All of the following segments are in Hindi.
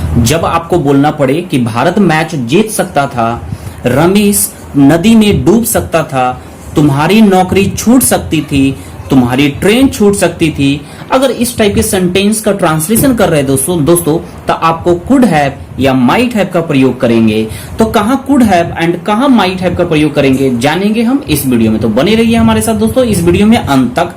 जब आपको बोलना पड़े कि भारत मैच जीत सकता था, रमेश नदी में डूब सकता था, तुम्हारी नौकरी छूट सकती थी, तुम्हारी ट्रेन छूट सकती थी, अगर इस टाइप के सेंटेंस का ट्रांसलेशन कर रहे दोस्तों तो आपको कुड हैव या माइट हैव का प्रयोग करेंगे। तो कहां कुड हैव एंड कहां माइट हैव का प्रयोग करेंगे जानेंगे हम इस वीडियो में। तो बने रहिए हमारे साथ दोस्तों इस वीडियो में अंत तक।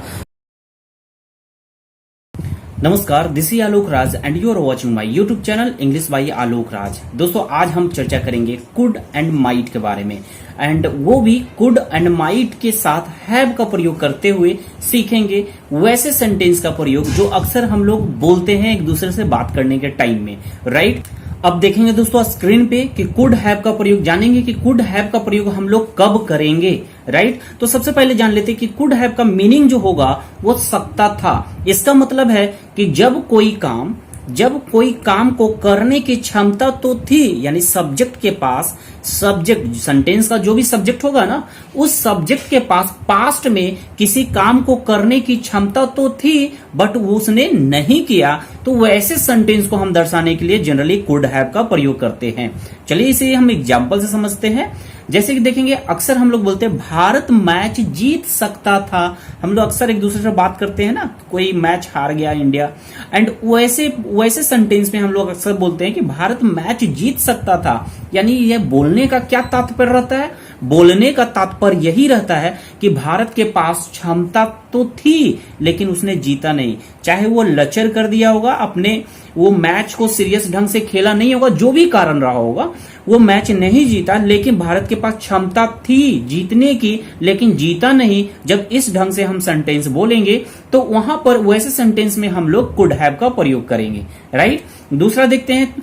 नमस्कार, this is Alok Raj and you are watching my YouTube channel English by Alok Raj. दोस्तों आज हम चर्चा करेंगे कुड एंड माइट के बारे में, एंड वो भी कुड एंड माइट के साथ हैव का प्रयोग करते हुए सीखेंगे वैसे सेंटेंस का प्रयोग जो अक्सर हम लोग बोलते हैं एक दूसरे से बात करने के टाइम में, राइट। अब देखेंगे दोस्तों स्क्रीन पे कि कुड हैव का प्रयोग, जानेंगे कि कुड हैव का प्रयोग हम लोग कब करेंगे, राइट। तो सबसे पहले जान लेते हैं कि कुड हैव का मीनिंग जो होगा वो सकता था। इसका मतलब है कि जब कोई काम को करने की क्षमता तो थी, यानी सब्जेक्ट के पास, सब्जेक्ट सेंटेंस का जो भी सब्जेक्ट होगा ना, उस सब्जेक्ट के पास पास्ट में किसी काम को करने की क्षमता तो थी बट उसने नहीं किया, तो वैसे सेंटेंस को हम दर्शाने के लिए जनरली कुड हैव का प्रयोग करते हैं। चलिए इसे हम एग्जांपल से समझते हैं। जैसे कि देखेंगे अक्सर हम लोग बोलते हैं भारत मैच जीत सकता था। हम लोग अक्सर एक दूसरे से बात करते हैं ना, कोई मैच हार गया इंडिया, एंड वैसे सेंटेंस में हम लोग अक्सर बोलते हैं कि भारत मैच जीत सकता था। यानी यह बोलने का क्या तात्पर्य रहता है? बोलने का तात्पर्य यही रहता है कि भारत के पास क्षमता तो थी लेकिन उसने जीता नहीं। चाहे वो लचर कर दिया होगा, अपने वो मैच को सीरियस ढंग से खेला नहीं होगा, जो भी कारण रहा होगा, वो मैच नहीं जीता, लेकिन भारत के पास क्षमता थी जीतने की लेकिन जीता नहीं। जब इस ढंग से हम सेंटेंस बोलेंगे तो वहां पर वैसे सेंटेंस में हम लोग कुड हैव का प्रयोग करेंगे, राइट। दूसरा देखते हैं,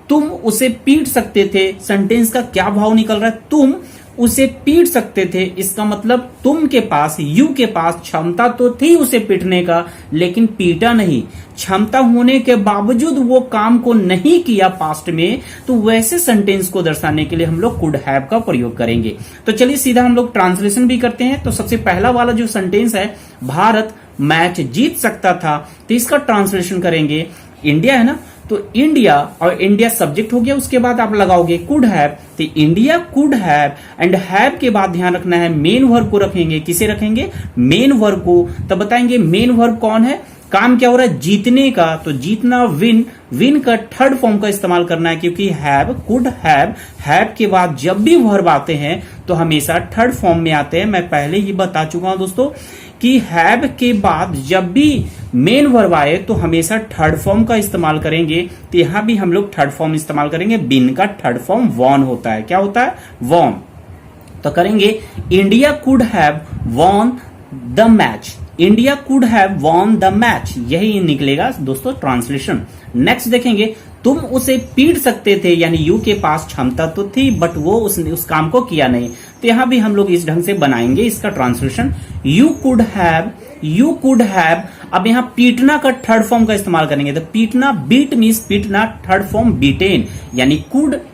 तुम उसे पीट सकते थे। सेंटेंस का क्या भाव निकल रहा है? तुम उसे पीट सकते थे। इसका मतलब तुम के पास, यू के पास क्षमता तो थी उसे पीटने का लेकिन पीटा नहीं। क्षमता होने के बावजूद वो काम को नहीं किया पास्ट में, तो वैसे सेंटेंस को दर्शाने के लिए हम लोग कुड हैव का प्रयोग करेंगे। तो चलिए सीधा हम लोग ट्रांसलेशन भी करते हैं। तो सबसे पहला वाला जो सेंटेंस है, भारत मैच जीत सकता था, तो इसका ट्रांसलेशन करेंगे। इंडिया है ना, तो इंडिया और इंडिया सब्जेक्ट हो गया, उसके बाद आप लगाओगे कुड हैव, तो India could have, and have के बाद ध्यान रखना है मेन वर्ब को रखेंगे। किसे रखेंगे? मेन वर्ब को। तो बताएंगे मेन वर्ब कौन है, काम क्या हो रहा है? जीतने का। तो जीतना विन, विन का थर्ड फॉर्म का इस्तेमाल करना है, क्योंकि हैव, कुड हैव के बाद जब भी वर्ब आते हैं तो हमेशा थर्ड फॉर्म में आते हैं। मैं पहले ही बता चुका हूं दोस्तों कि हैव के बाद जब भी मेन वर्ब आए तो हमेशा थर्ड फॉर्म का इस्तेमाल करेंगे। तो यहां भी हम लोग थर्ड फॉर्म इस्तेमाल करेंगे। बिन का थर्ड फॉर्म वॉन होता है। क्या होता है? वॉन। तो करेंगे India could have won the match. India could have won the match, यही निकलेगा दोस्तों ट्रांसलेशन। नेक्स्ट देखेंगे, तुम उसे पीट सकते थे, यानी यू के पास क्षमता तो थी बट वो उसने उस काम को किया नहीं। तो यहां भी हम लोग इस ढंग से बनाएंगे इसका ट्रांसलेशन। यू कुड हैव, अब यहां पीटना का थर्ड फॉर्म का इस्तेमाल करेंगे। तो पीटना, बीट मीन्स पीटना, थर्ड फॉर्म बीटेन, यानी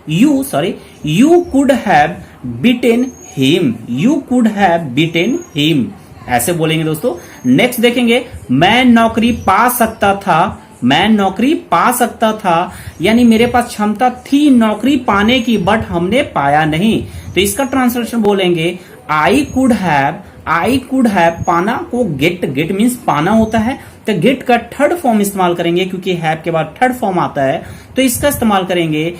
you could have beaten him, you could have beaten him, ऐसे बोलेंगे दोस्तों। नेक्स्ट देखेंगे, मैं नौकरी पा सकता था, मैं नौकरी पा सकता था, यानी मेरे पास क्षमता थी नौकरी पाने की बट हमने पाया नहीं। तो इसका ट्रांसलेशन बोलेंगे आई कुड हैव, पाना को गेट मीन्स पाना होता है, तो गेट का थर्ड फॉर्म इस्तेमाल करेंगे क्योंकि हैव के बाद थर्ड फॉर्म आता है, तो इसका इस्तेमाल करेंगे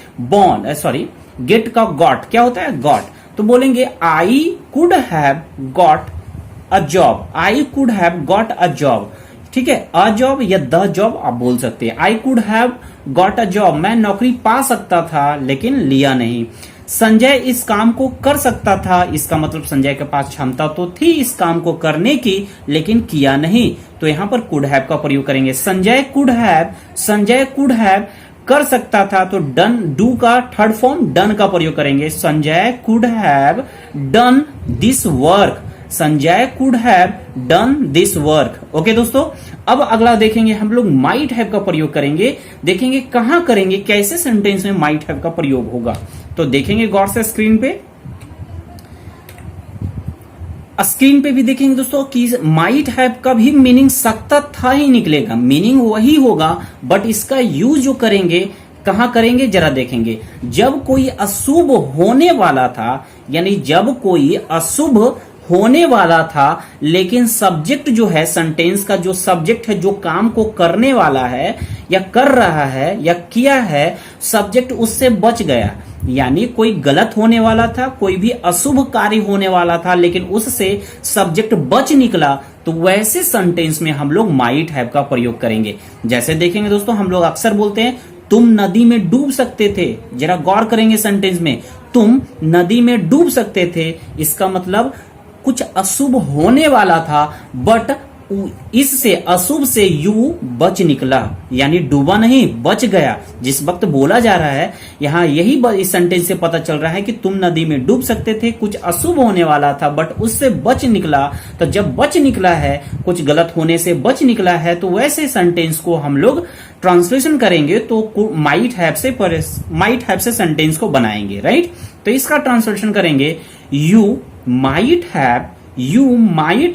गेट का गॉट। क्या होता है? गॉट। तो बोलेंगे I could have got a job, I could have got a job, ठीक है। अ जॉब या द जॉब आप बोल सकते हैं। I could have got a job, मैं नौकरी पा सकता था लेकिन लिया नहीं। संजय इस काम को कर सकता था, इसका मतलब संजय के पास क्षमता तो थी इस काम को करने की लेकिन किया नहीं। तो यहां पर कुड हैव का प्रयोग करेंगे। संजय कुड हैव कर सकता था, तो डन, डू का थर्ड फॉर्म डन का प्रयोग करेंगे। Sanjay could have done this work, Sanjay could have done this work. Okay दोस्तों, अब अगला देखेंगे हम लोग माइट हैव का प्रयोग करेंगे। देखेंगे कहां करेंगे, कैसे सेंटेंस में माइट हैव का प्रयोग होगा। तो देखेंगे गौर से स्क्रीन पे, स्क्रीन पे भी देखेंगे दोस्तों कि माइट हैव का भी मीनिंग सकता था ही निकलेगा, मीनिंग वही होगा बट इसका यूज जो करेंगे कहां करेंगे जरा देखेंगे। जब कोई अशुभ होने वाला था, यानी जब कोई अशुभ होने वाला था, लेकिन सब्जेक्ट जो है, सेंटेंस का जो सब्जेक्ट है, जो काम को करने वाला है या कर रहा है या किया है, सब्जेक्ट उससे बच गया। यानी कोई गलत होने वाला था, कोई भी अशुभ कार्य होने वाला था, लेकिन उससे सब्जेक्ट बच निकला, तो वैसे सेंटेंस में हम लोग माइट हैव का प्रयोग करेंगे। जैसे देखेंगे दोस्तों, हम लोग अक्सर बोलते हैं तुम नदी में डूब सकते थे। जरा गौर करेंगे सेंटेंस में, तुम नदी में डूब सकते थे, इसका मतलब कुछ अशुभ होने वाला था, बट इससे अशुभ से यू बच निकला, यानी डूबा नहीं, बच गया। जिस वक्त बोला जा रहा है यहां, यही इस सेंटेंस से पता चल रहा है कि तुम नदी में डूब सकते थे, कुछ अशुभ होने वाला था, बट उससे बच निकला। तो जब बच निकला है, कुछ गलत होने से बच निकला है, तो वैसे सेंटेंस को हम लोग ट्रांसलेशन करेंगे तो माइट हैव से सेंटेंस को बनाएंगे, राइट। तो इसका ट्रांसलेशन करेंगे, यू माइट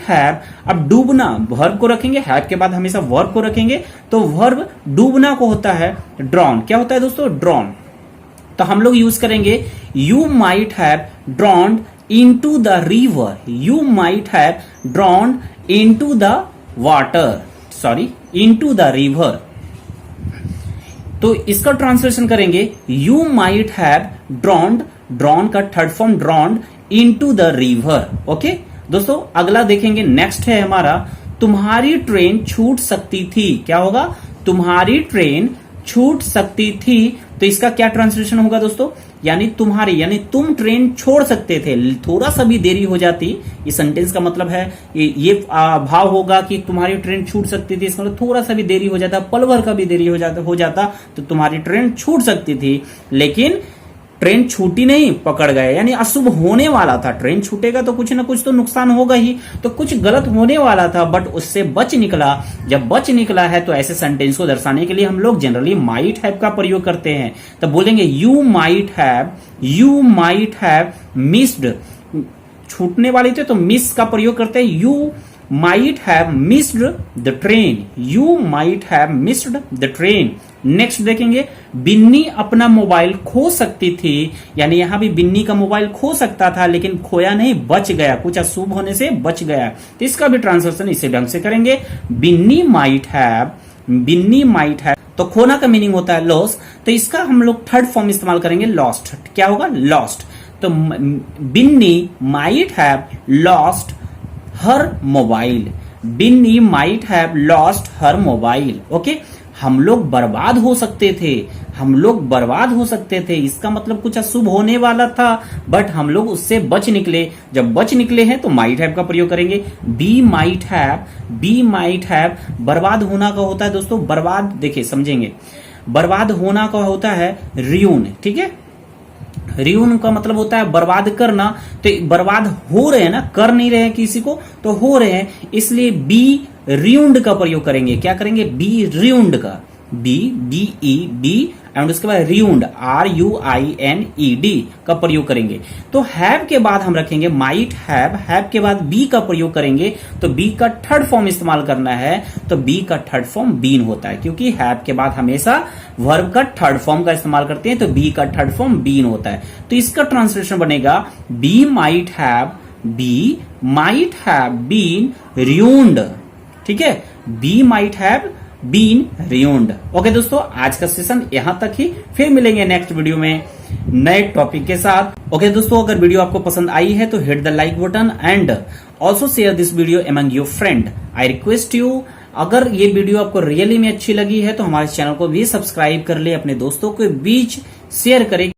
हैव। अब डूबना वर्ब को रखेंगे, हैव के बाद हमेशा वर्ब को रखेंगे, तो वर्ब डूबना को होता है ड्रॉन। क्या होता है दोस्तों? ड्रॉन। तो हम लोग यूज करेंगे you might have drowned into the river. You might have drowned into the water, sorry, into the river. तो इसका ट्रांसलेशन करेंगे, you might have drowned, drown का third form drowned into the river. Okay दोस्तों, अगला देखेंगे, नेक्स्ट है हमारा, तुम्हारी ट्रेन छूट सकती थी। क्या होगा? तुम्हारी ट्रेन छूट सकती थी। तो इसका क्या ट्रांसलेशन होगा दोस्तों? यानी तुम्हारी, यानी तुम ट्रेन छोड़ सकते थे, थोड़ा सा भी देरी हो जाती। इस सेंटेंस का मतलब है, ये भाव होगा कि तुम्हारी ट्रेन छूट सकती थी, इसका मतलब थोड़ा सा भी देरी हो जाता, पल भर का भी देरी हो जाता तो तुम्हारी ट्रेन छूट सकती थी, लेकिन ट्रेन छूटी नहीं, पकड़ गए। यानी अशुभ होने वाला था, ट्रेन छूटेगा तो कुछ ना कुछ तो नुकसान होगा ही, तो कुछ गलत होने वाला था, बट उससे बच निकला। जब बच निकला है, तो ऐसे सेंटेंस को दर्शाने के लिए हम लोग जनरली माइट हैव का प्रयोग करते हैं। तो बोलेंगे यू माइट हैव मिस्ड। छूटने वाली थे तो मिस का प्रयोग करते हैं, you might have missed the train. You might have missed the train. Next देखेंगे, बिन्नी अपना मोबाइल खो सकती थी। यानी यहां भी बिन्नी का मोबाइल खो सकता था, लेकिन खोया नहीं, बच गया, कुछ अशुभ होने से बच गया। तो इसका भी ट्रांसलेशन इसी ढंग से करेंगे, बिन्नी माइट हैव। तो खोना का मीनिंग होता है लॉस, तो इसका हम लोग थर्ड फॉर्म इस्तेमाल करेंगे, लॉस्ट। क्या होगा? लॉस्ट। तो Binny might have lost her mobile. Binny might have lost her mobile. Okay, हम लोग बर्बाद हो सकते थे, इसका मतलब कुछ अशुभ होने वाला था, बट हम लोग उससे बच निकले। जब बच निकले हैं तो माइट हैव का प्रयोग करेंगे, बी माइट हैव। बर्बाद होना का होता है दोस्तों, बर्बाद देखिए समझेंगे, बर्बाद होना का होता है रियून। ठीक है, रियून का मतलब होता है बर्बाद करना। तो बर्बाद हो रहे हैं ना, कर नहीं रहे हैं किसी को, तो हो रहे हैं, इसलिए बी रियून्ड का प्रयोग करेंगे। क्या करेंगे? बी रियून्ड का, बी एंड उसके बाद रियून्ड, RUINED का प्रयोग करेंगे। तो हैव के बाद हम रखेंगे माइट हैव के बाद बी का प्रयोग करेंगे। तो बी का थर्ड फॉर्म इस्तेमाल करना है, तो बी का थर्ड फॉर्म बीन होता है, क्योंकि हैव के बाद हमेशा वर्ब का थर्ड फॉर्म का इस्तेमाल करते हैं, तो बी का थर्ड फॉर्म बीन होता है। तो इसका ट्रांसलेशन बनेगा, be might have been ruined. ठीक है, be might have been ruined. Okay दोस्तों, आज का सेशन यहां तक ही, फिर मिलेंगे नेक्स्ट वीडियो में नए टॉपिक के साथ। ओके दोस्तों, अगर वीडियो आपको पसंद आई है तो hit the like button and also share this video among your friend. I request you, अगर ये वीडियो आपको रियली में अच्छी लगी है तो हमारे चैनल को भी सब्सक्राइब कर ले, अपने दोस्तों के बीच शेयर करें।